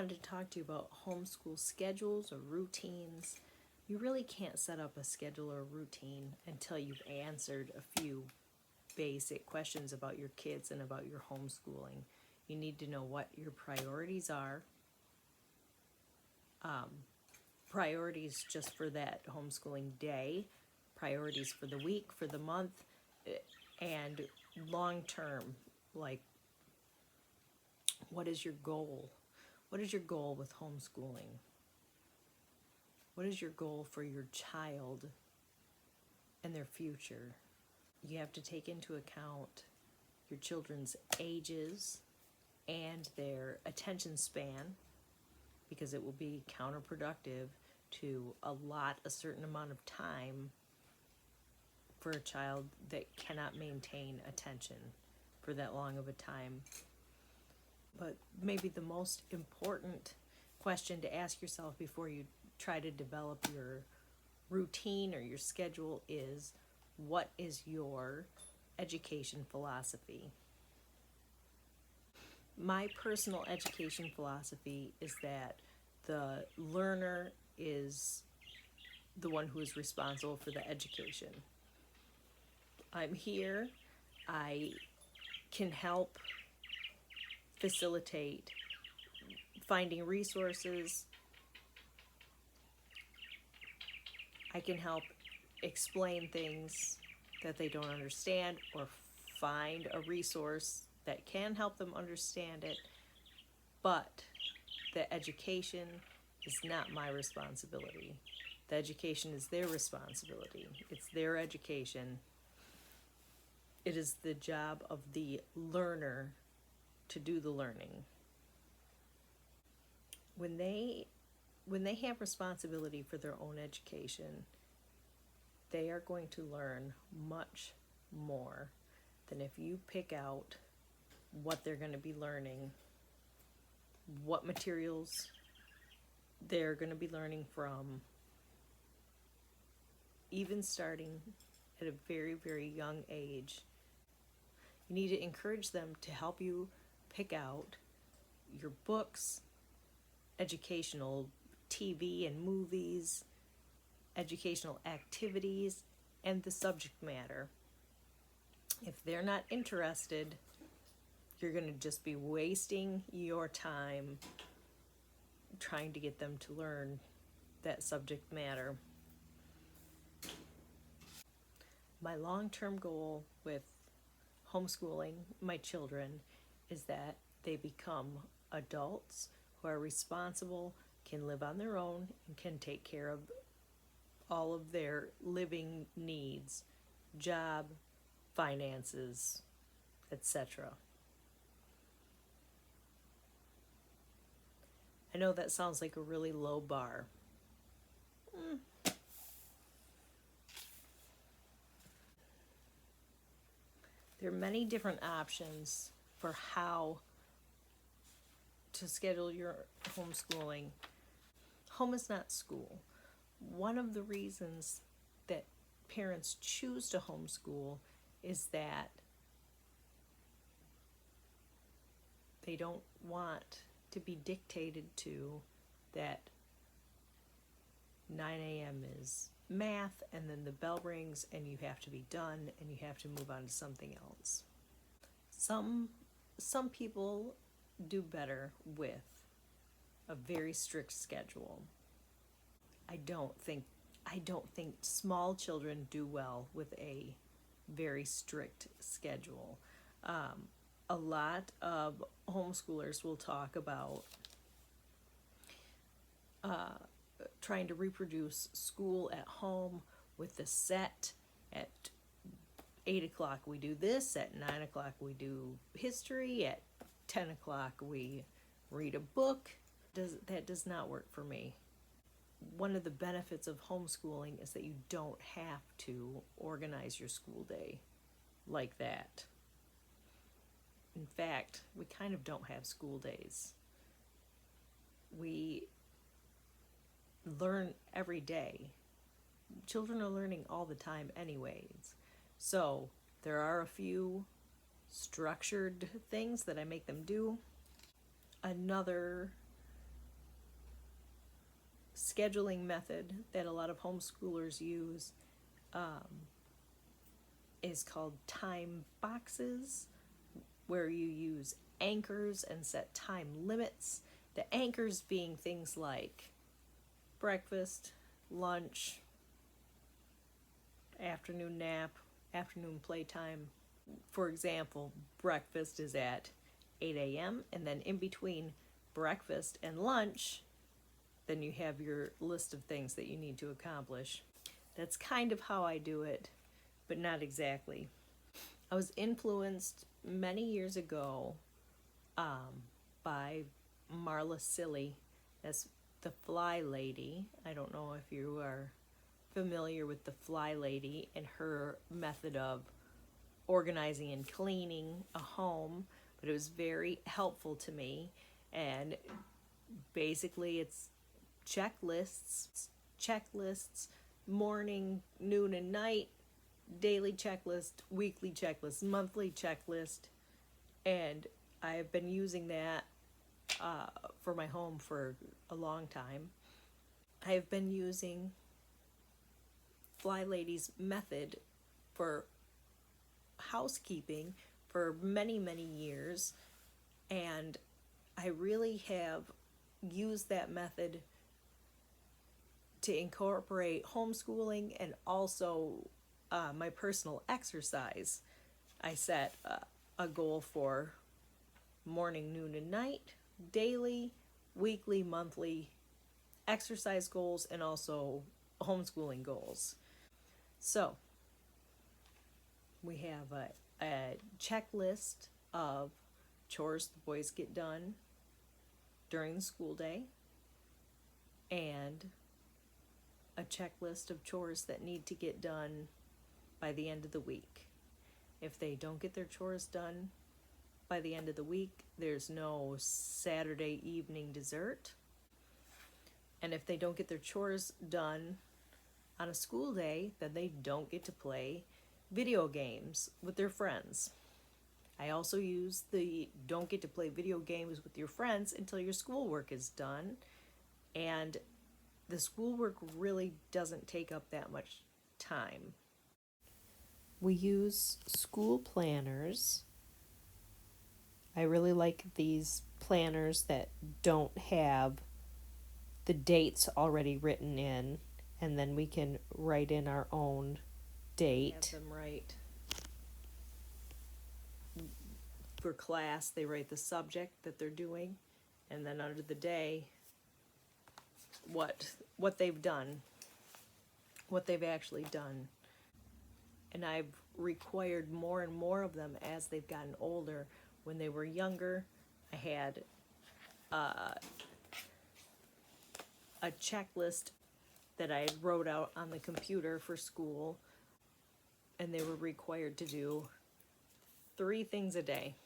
wanted to talk to you about homeschool schedules or routines. You really can't set up a schedule or routine until you've answered a few basic questions about your kids and about your homeschooling. You need to know what your priorities are. Priorities just for that homeschooling day, priorities for the week, for the month, and long term, like what is your goal? What is your goal with homeschooling? What is your goal for your child and their future? You have to take into account your children's ages and their attention span, because it will be counterproductive to allot a certain amount of time for a child that cannot maintain attention for that long of a time. But maybe the most important question to ask yourself before you try to develop your routine or your schedule is, what is your education philosophy? My personal education philosophy is that the learner is the one who is responsible for the education. I'm here. I can help facilitate finding resources. I can help explain things that they don't understand, or find a resource that can help them understand it, but the education is not my responsibility. The education is their responsibility. It's their education. It is the job of the learner to do the learning. When they have responsibility for their own education, they are going to learn much more than if you pick out what they're going to be learning, what materials they're going to be learning from, even starting at a very, very young age. You need to encourage them to help you pick out your books, educational TV and movies, educational activities, and the subject matter. If they're not interested, you're going to just be wasting your time trying to get them to learn that subject matter. My long-term goal with homeschooling my children is that they become adults who are responsible, can live on their own, and can take care of all of their living needs, job, finances, etc. I know that sounds like a really low bar. There are many different options for how to schedule your homeschooling. Home is not school. One of the reasons that parents choose to homeschool is that they don't want to be dictated to that 9 a.m. is math, and then the bell rings and you have to be done and you have to move on to something else. Some people do better with a very strict schedule. I don't think small children do well with a very strict schedule. A lot of homeschoolers will talk about trying to reproduce school at home with the set. At 8 o'clock we do this, at 9 o'clock we do history, at 10 o'clock we read a book. That does not work for me. One of the benefits of homeschooling is that you don't have to organize your school day like that. In fact, we kind of don't have school days. We learn every day. Children are learning all the time anyways. So there are a few structured things that I make them do. Another scheduling method that a lot of homeschoolers use is called time boxes, where you use anchors and set time limits. The anchors being things like breakfast, lunch, afternoon nap, afternoon playtime. For example, breakfast is at 8 a.m. and then in between breakfast and lunch, then you have your list of things that you need to accomplish. That's kind of how I do it, but not exactly. I was influenced many years ago by Marla Silly as the Fly Lady. I don't know if you are familiar with the Fly Lady and her method of organizing and cleaning a home, but it was very helpful to me. And basically it's checklists, morning, noon, and night, daily checklist, weekly checklist, monthly checklist, and I have been using that for my home for a long time. I have been using Fly Lady's method for housekeeping for many, many years, and I really have used that method to incorporate homeschooling and also my personal exercise. I set a goal for morning, noon, and night, daily, weekly, monthly exercise goals, and also homeschooling goals. So we have a checklist of chores the boys get done during the school day, and a checklist of chores that need to get done by the end of the week. If they don't get their chores done by the end of the week, there's no Saturday evening dessert. And if they don't get their chores done on a school day, then they don't get to play video games with their friends. I also use the don't get to play video games with your friends until your schoolwork is done. And the schoolwork really doesn't take up that much time. We use school planners. I really like these planners that don't have the dates already written in, and then we can write in our own date. Have them write for class, they write the subject that they're doing, and then under the day, what they've done, what they've actually done. And I've required more and more of them as they've gotten older. When they were younger, I had a checklist that I had wrote out on the computer for school, and they were required to do 3 things a day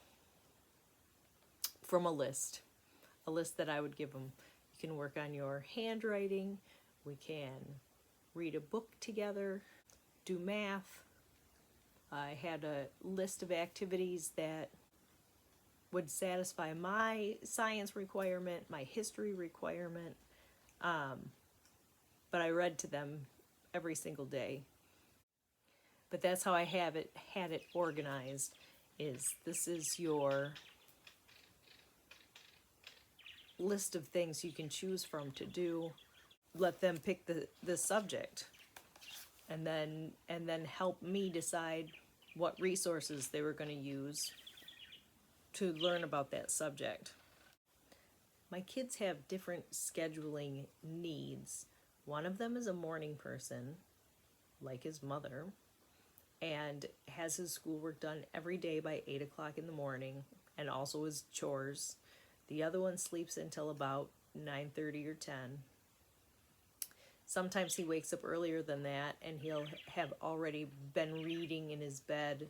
from a list that I would give them. You can work on your handwriting, we can read a book together, do math. I had a list of activities that would satisfy my science requirement, my history requirement, but I read to them every single day. But that's how I had it organized. This is your list of things you can choose from to do. Let them pick the subject, and then help me decide what resources they were going to use to learn about that subject. My kids have different scheduling needs. One of them is a morning person, like his mother, and has his schoolwork done every day by 8 o'clock in the morning, and also his chores. The other one sleeps until about 9:30 or 10. Sometimes he wakes up earlier than that, and he'll have already been reading in his bed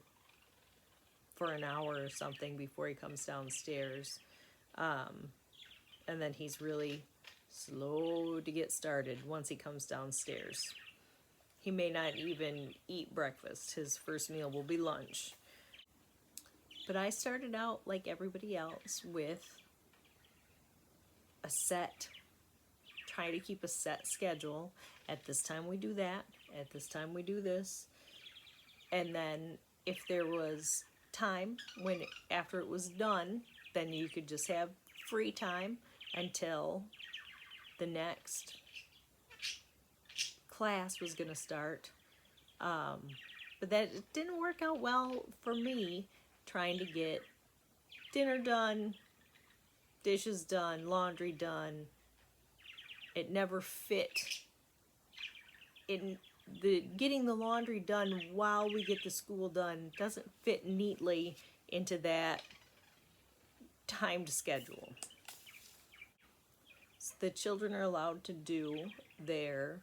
for an hour or something before he comes downstairs. And then he's really slow to get started once he comes downstairs. He may not even eat breakfast. His first meal will be lunch. But I started out like everybody else with a set try to keep a set schedule. At this time we do that, at this time we do this. And then if there was time when after it was done, then you could just have free time until the next class was going to start. But that didn't work out well for me, trying to get dinner done, dishes done, laundry done. It never fit in getting the laundry done while we get the school done doesn't fit neatly into that timed schedule. So the children are allowed to do their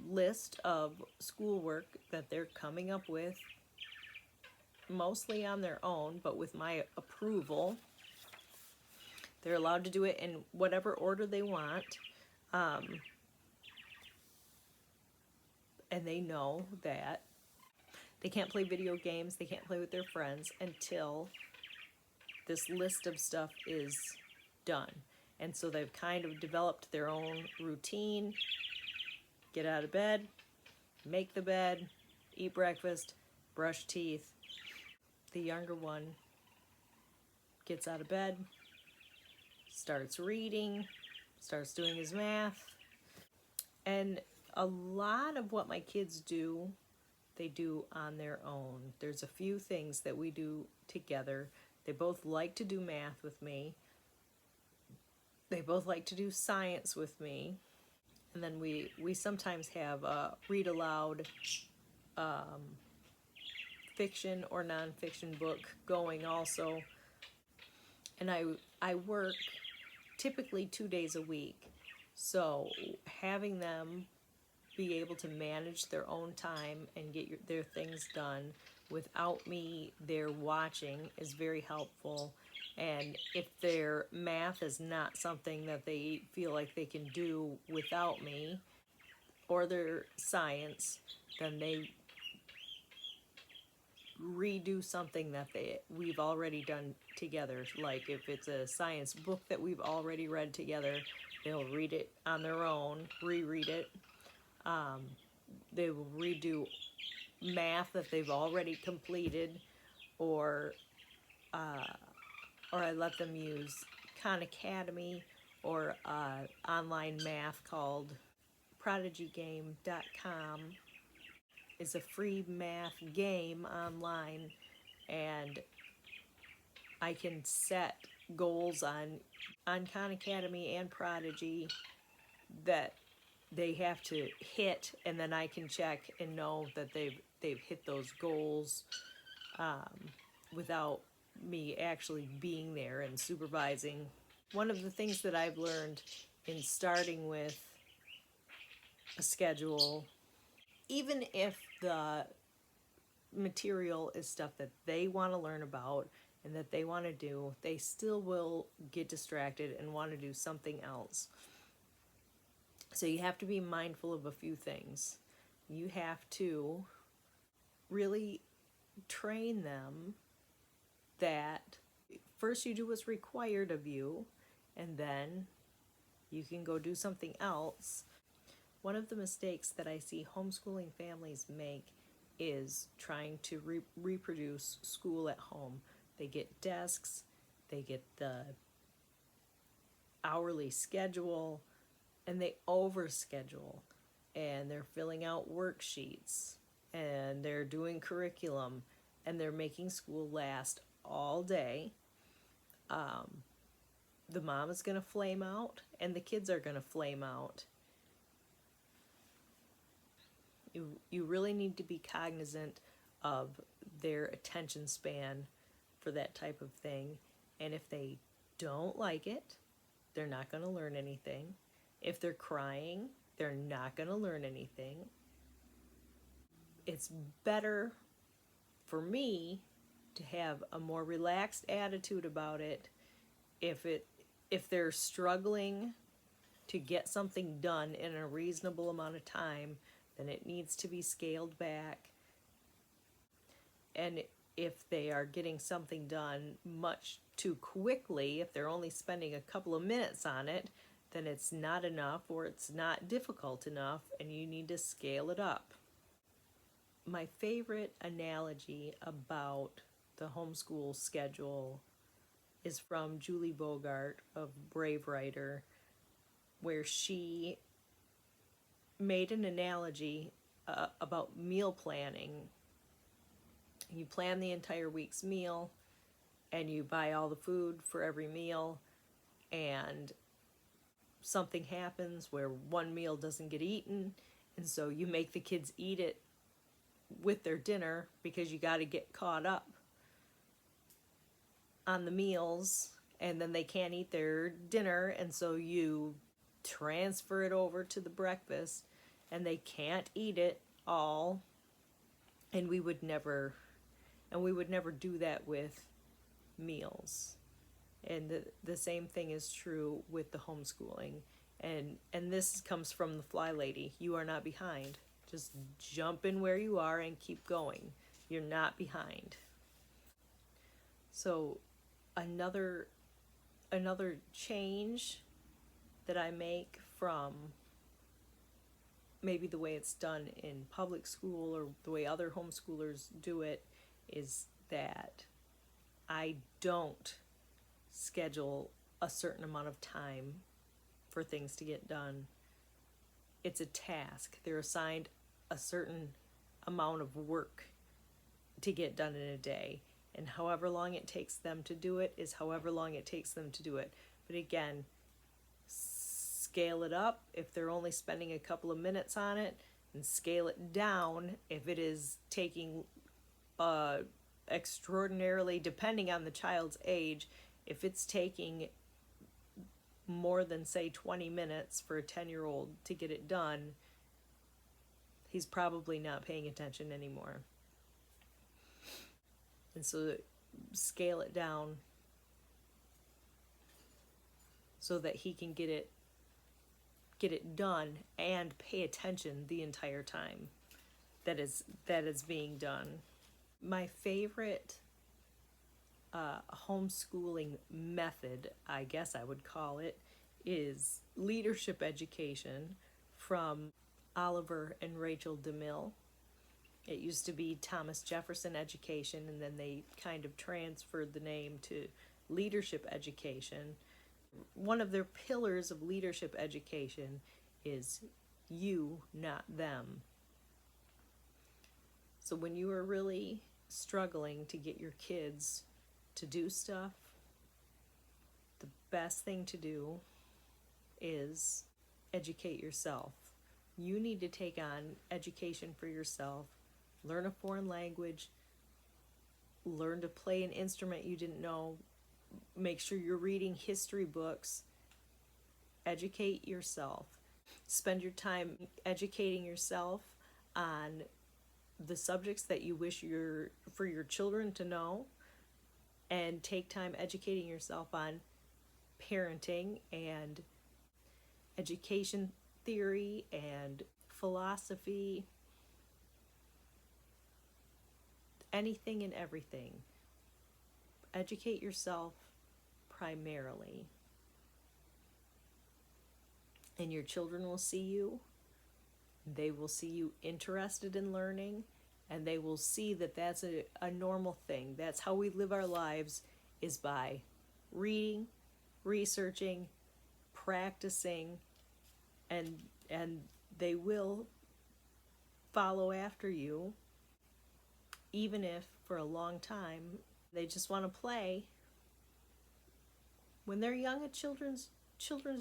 list of schoolwork that they're coming up with, mostly on their own, but with my approval. They're allowed to do it in whatever order they want. And they know that they can't play video games, they can't play with their friends until this list of stuff is done. And so they've kind of developed their own routine. Get out of bed, make the bed, eat breakfast, brush teeth. The younger one gets out of bed, starts reading, starts doing his math. And a lot of what my kids do, they do on their own. There's a few things that we do together. They both like to do math with me. They both like to do science with me. And then we sometimes have a read aloud fiction or nonfiction book going also. And I work typically 2 days a week. So having them be able to manage their own time and get their things done without me there watching is very helpful. And if their math is not something that they feel like they can do without me, or their science, then they redo something that we've already done together. Like if it's a science book that we've already read together, they'll read it on their own, reread it. They will redo math that they've already completed, or I let them use Khan Academy or online math called prodigygame.com. It's a free math game online, and I can set goals on Khan Academy and Prodigy that they have to hit, and then I can check and know that they've hit those goals without me actually being there and supervising. One of the things that I've learned in starting with a schedule, even if the material is stuff that they want to learn about and that they want to do, they still will get distracted and want to do something else. So you have to be mindful of a few things. You have to really train them that first you do what's required of you, and then you can go do something else. One of the mistakes that I see homeschooling families make is trying to reproduce school at home. They get desks, they get the hourly schedule, and they overschedule, and they're filling out worksheets, and they're doing curriculum, and they're making school last all day. The mom is going to flame out, and the kids are going to flame out. You really need to be cognizant of their attention span for that type of thing. And if they don't like it, they're not going to learn anything. If they're crying, they're not going to learn anything. It's better for me to have a more relaxed attitude about it. If they're struggling to get something done in a reasonable amount of time, then it needs to be scaled back. And if they are getting something done much too quickly, if they're only spending a couple of minutes on it, then it's not enough or it's not difficult enough and you need to scale it up. My favorite analogy about the homeschool schedule is from Julie Bogart of Brave Writer, where she made an analogy about meal planning. You plan the entire week's meal and you buy all the food for every meal, and something happens where one meal doesn't get eaten, and so you make the kids eat it with their dinner because you got to get caught up on the meals, and then they can't eat their dinner, and so you transfer it over to the breakfast and they can't eat it all. And we would never do that with meals. And the same thing is true with the homeschooling. And this comes from the Fly Lady. You are not behind. Just jump in where you are and keep going. You're not behind. So another change that I make from maybe the way it's done in public school or the way other homeschoolers do it is that I don't schedule a certain amount of time for things to get done. It's a task. They're assigned a certain amount of work to get done in a day, and however long it takes them to do it is however long it takes them to do it. But again, scale it up if they're only spending a couple of minutes on it, and scale it down if it is taking extraordinarily, depending on the child's age, if it's taking more than, say, 20 minutes for a 10-year-old to get it done, he's probably not paying attention anymore. And so scale it down so that he can get it done and pay attention the entire time that is being done. My favorite homeschooling method, I guess I would call it, is leadership education from Oliver and Rachel DeMille. It used to be Thomas Jefferson Education, and then they kind of transferred the name to leadership education. One of their pillars of leadership education is you, not them. So when you are really struggling to get your kids to do stuff, the best thing to do is educate yourself. You need to take on education for yourself, learn a foreign language, learn to play an instrument you didn't know, make sure you're reading history books, educate yourself. Spend your time educating yourself on the subjects that you wish for your children to know, and take time educating yourself on parenting and education theory and philosophy, anything and everything. Educate yourself primarily, and your children will see you. They will see you interested in learning, and they will see that that's a normal thing. That's how we live our lives, is by reading, researching, practicing, and they will follow after you, even if for a long time they just want to play. When they're young, a children's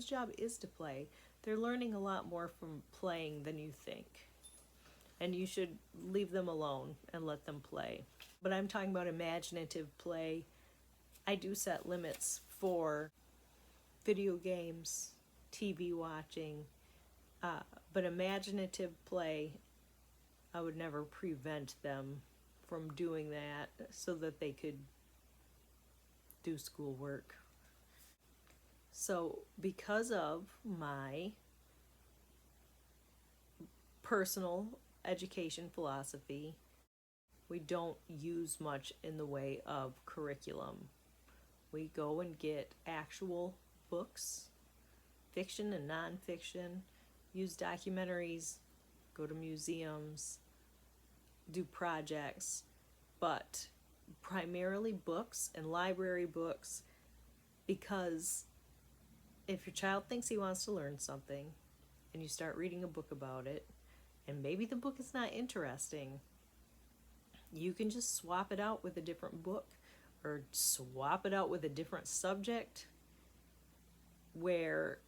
job is to play. They're learning a lot more from playing than you think. And you should leave them alone and let them play. But I'm talking about imaginative play. I do set limits for video games, TV watching, but imaginative play, I would never prevent them from doing that so that they could do schoolwork. So because of my personal education philosophy, we don't use much in the way of curriculum. We go and get actual books, fiction and nonfiction, use documentaries, go to museums, do projects, but primarily books and library books, because if your child thinks he wants to learn something and you start reading a book about it, and maybe the book is not interesting, you can just swap it out with a different book or swap it out with a different subject, where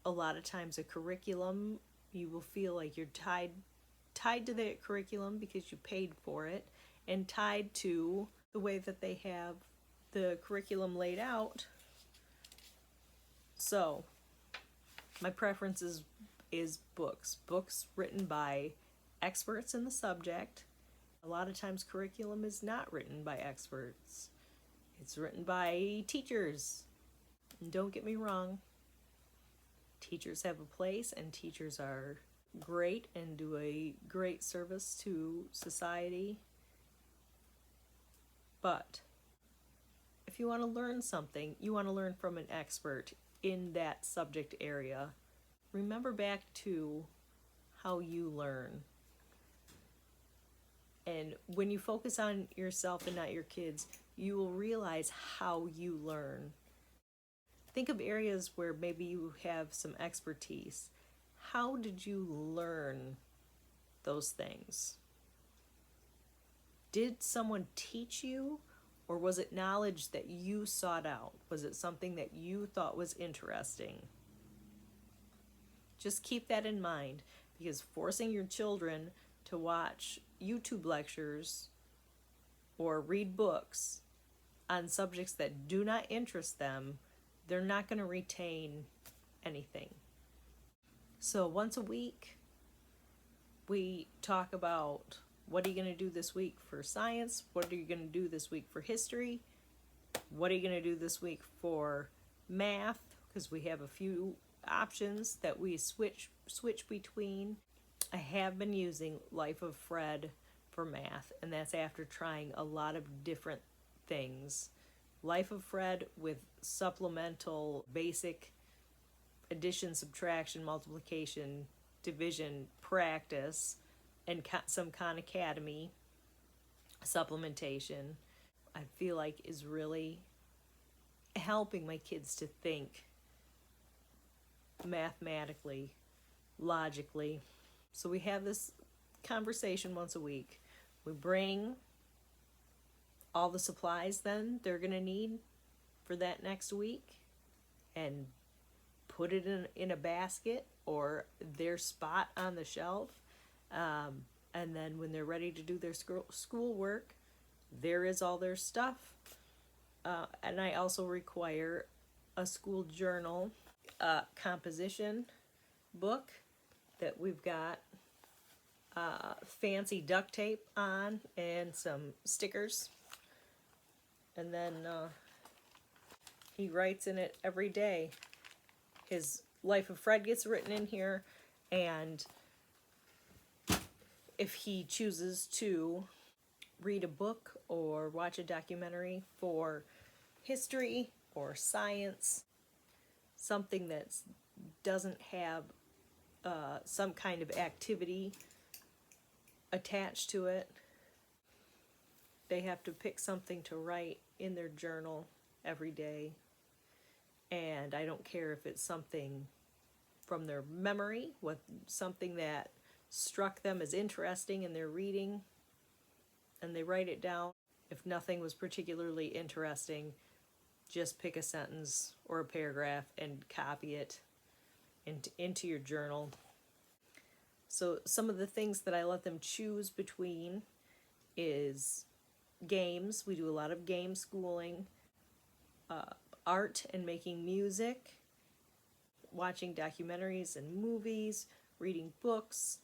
a lot of times a curriculum, you will feel like you're tied to that curriculum because you paid for it, and tied to the way that they have the curriculum laid out. So my preference is books written by experts in the subject. A lot of times curriculum is not written by experts. It's written by teachers. And don't get me wrong, teachers have a place, and teachers are great and do a great service to society. But if you want to learn something, you want to learn from an expert in that subject area, remember back to how you learn. And when you focus on yourself and not your kids, you will realize how you learn. Think of areas where maybe you have some expertise. How did you learn those things? Did someone teach you, or was it knowledge that you sought out? Was it something that you thought was interesting? Just keep that in mind, because forcing your children to watch YouTube lectures or read books on subjects that do not interest them, they're not going to retain anything. So once a week, we talk about, what are you going to do this week for science? What are you going to do this week for history? What are you going to do this week for math? Because we have a few options that we switch between. I have been using Life of Fred for math, and that's after trying a lot of different things. Life of Fred with supplemental basic addition, subtraction, multiplication, division practice, and some Khan Academy supplementation, I feel like is really helping my kids to think mathematically, logically. So we have this conversation once a week. We bring all the supplies then they're going to need for that next week and put it in a basket or their spot on the shelf. And then when they're ready to do their schoolwork, there is all their stuff. And I also require a school journal, composition book that we've got fancy duct tape on and some stickers. And then he writes in it every day. His Life of Fred gets written in here, and if he chooses to read a book or watch a documentary for history or science, something that doesn't have some kind of activity attached to it, they have to pick something to write in their journal every day. And I don't care if it's something from their memory, something that struck them as interesting in their reading, and they write it down. If nothing was particularly interesting, just pick a sentence or a paragraph and copy it into your journal. So some of the things that I let them choose between is games. We do a lot of game schooling, art and making music, watching documentaries and movies, reading books.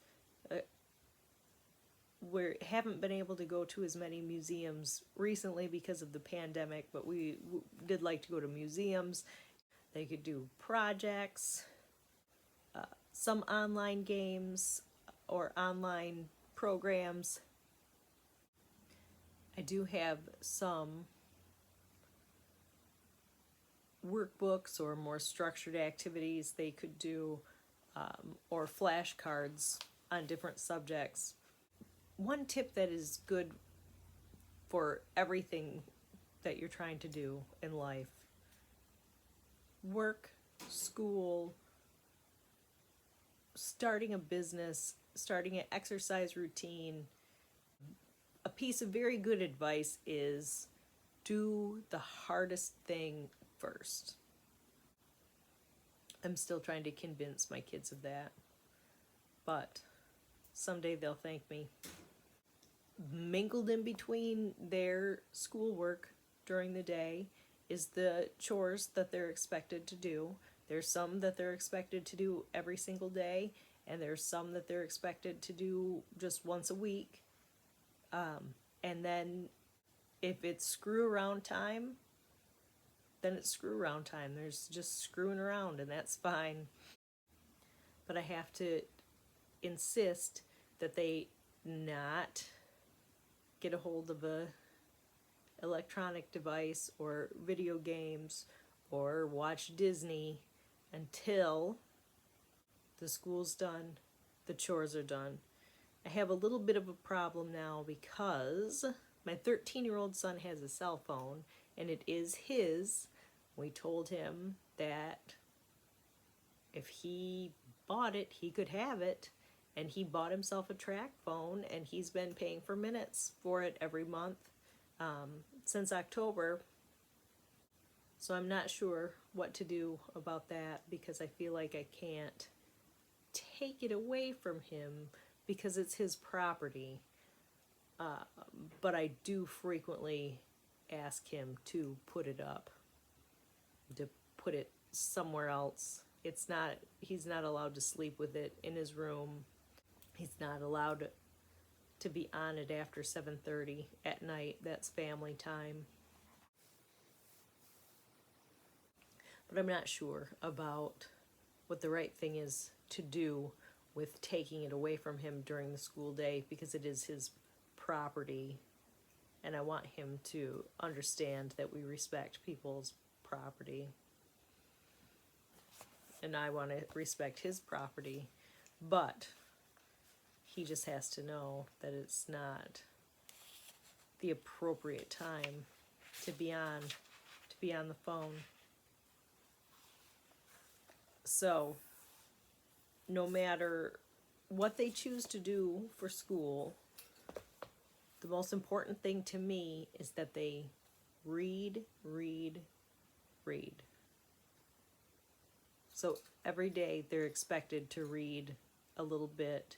We haven't been able to go to as many museums recently because of the pandemic, but we did like to go to museums. They could do projects, some online games or online programs. I do have some workbooks or more structured activities they could do, or flashcards on different subjects. One tip that is good for everything that you're trying to do in life: work, school, starting a business, starting an exercise routine. A piece of very good advice is do the hardest thing first. I'm still trying to convince my kids of that, but someday they'll thank me. Mingled in between their schoolwork during the day is the chores that they're expected to do. There's some that they're expected to do every single day, and there's some that they're expected to do just once a week. And then if it's screw around time, then it's screw around time. There's just screwing around, and that's fine. But I have to insist that they not get a hold of a electronic device or video games or watch Disney until the school's done, the chores are done. I have a little bit of a problem now because my 13-year-old son has a cell phone, and it is his. We told him that if he bought it, he could have it, and he bought himself a track phone, and he's been paying for minutes for it every month since October. So I'm not sure what to do about that, because I feel like I can't take it away from him because it's his property. But I do frequently ask him to put it up, to put it somewhere else. He's not allowed to sleep with it in his room. He's not allowed to be on it after 7:30 at night. That's family time. But I'm not sure about what the right thing is to do with taking it away from him during the school day, because it is his property, and I want him to understand that we respect people's property, and I want to respect his property, but he just has to know that it's not the appropriate time to be on the phone. So no matter what they choose to do for school, the most important thing to me is that they read, read, read. So every day they're expected to read a little bit,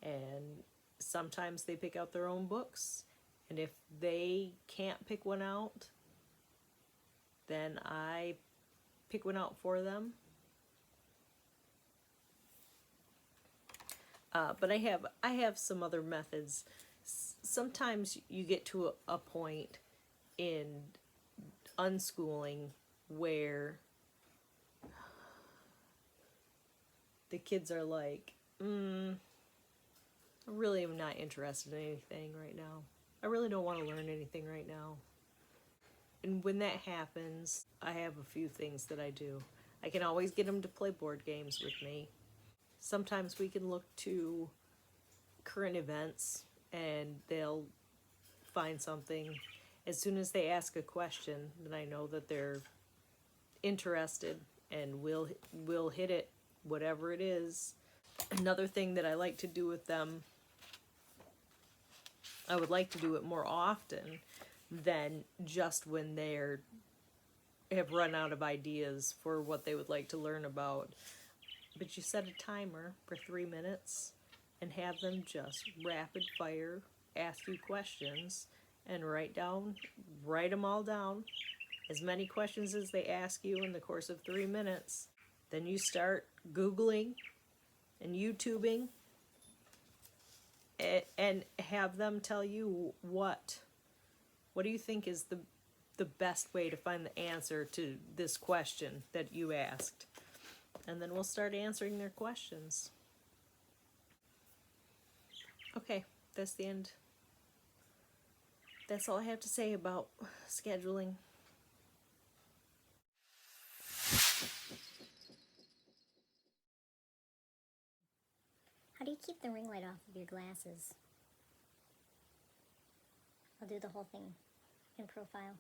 and sometimes they pick out their own books, and if they can't pick one out, then I pick one out for them. But I have some other methods. Sometimes you get to a point in unschooling where the kids are like, I really am not interested in anything right now. I really don't want to learn anything right now. And when that happens, I have a few things that I do. I can always get them to play board games with me. Sometimes we can look to current events, and they'll find something. As soon as they ask a question, then I know that they're interested, and we'll hit it, whatever it is. Another thing that I like to do with them, I would like to do it more often than just when they're have run out of ideas for what they would like to learn about. But you set a timer for 3 minutes and have them just rapid fire ask you questions, and write them all down, as many questions as they ask you in the course of 3 minutes. Then you start Googling and YouTubing, and have them tell you what do you think is the best way to find the answer to this question that you asked. And then we'll start answering their questions. Okay, that's the end That's all I have to say about scheduling. How do you keep the ring light off of your glasses? I'll do the whole thing in profile.